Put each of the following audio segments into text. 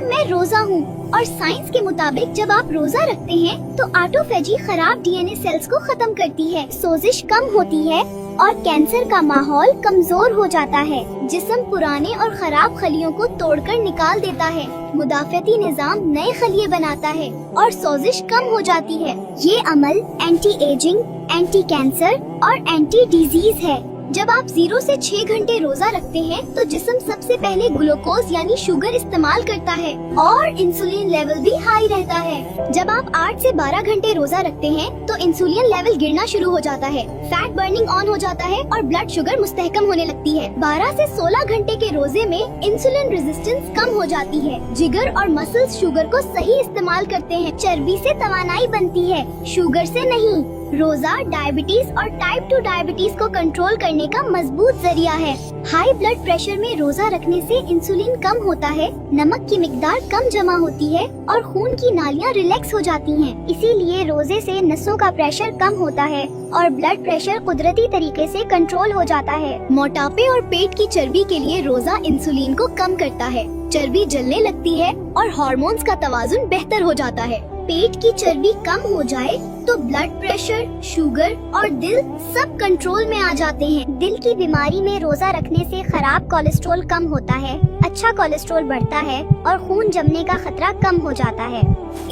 मैं रोजा हूँ और साइंस के मुताबिक जब आप रोजा रखते हैं तो ऑटोफेजी खराब डीएनए सेल्स को खत्म करती है, सोजिश कम होती है और कैंसर का माहौल कमजोर हो जाता है। जिस्म पुराने और खराब खलियों को तोड़कर निकाल देता है, मुदाफ़ती निज़ाम नए खलिए बनाता है और सोजिश कम हो जाती है। ये अमल एंटी एजिंग, एंटी कैंसर और एंटी डिजीज है। जब आप 0 से 6 घंटे रोजा रखते हैं तो जिस्म सबसे पहले ग्लूकोज यानी शुगर इस्तेमाल करता है और इंसुलिन लेवल भी हाई रहता है। जब आप 8 से 12 घंटे रोजा रखते हैं तो इंसुलिन लेवल गिरना शुरू हो जाता है, फैट बर्निंग ऑन हो जाता है और ब्लड शुगर मुस्तहकम होने लगती है। 12 से 16 घंटे के रोजे में इंसुलिन रेजिस्टेंस कम हो जाती है, जिगर और मसल्स शुगर को सही इस्तेमाल करते हैं, चर्बी से तवानाई बनती है, शुगर से नहीं। रोजा डायबिटीज और टाइप 2 डायबिटीज को कंट्रोल करने का मजबूत जरिया है। हाई ब्लड प्रेशर में रोजा रखने से इंसुलिन कम होता है, नमक की मिकदार कम जमा होती है और खून की नालियां रिलैक्स हो जाती हैं। इसीलिए रोजे से नसों का प्रेशर कम होता है और ब्लड प्रेशर कुदरती तरीके से कंट्रोल हो जाता है। मोटापे और पेट की चर्बी के लिए रोजा इंसुलिन को कम करता है, चर्बी जलने लगती है और हार्मोन्स का तवाजुन बेहतर हो जाता है। पेट की चर्बी कम हो जाए तो ब्लड प्रेशर, शुगर और दिल सब कंट्रोल में आ जाते हैं। दिल की बीमारी में रोजा रखने से खराब कोलेस्ट्रॉल कम होता है, अच्छा कोलेस्ट्रॉल बढ़ता है और खून जमने का खतरा कम हो जाता है।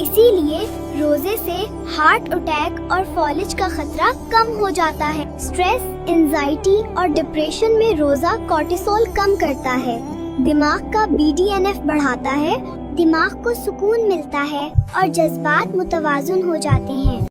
इसीलिए रोजे से हार्ट अटैक और फॉलिज का खतरा कम हो जाता है। स्ट्रेस, एंजाइटी और डिप्रेशन में रोजा कोर्टिसोल कम करता है, दिमाग का BDNF बढ़ाता है, दिमाग को सुकून मिलता है और जज्बात मुतवाजुन हो जाते हैं।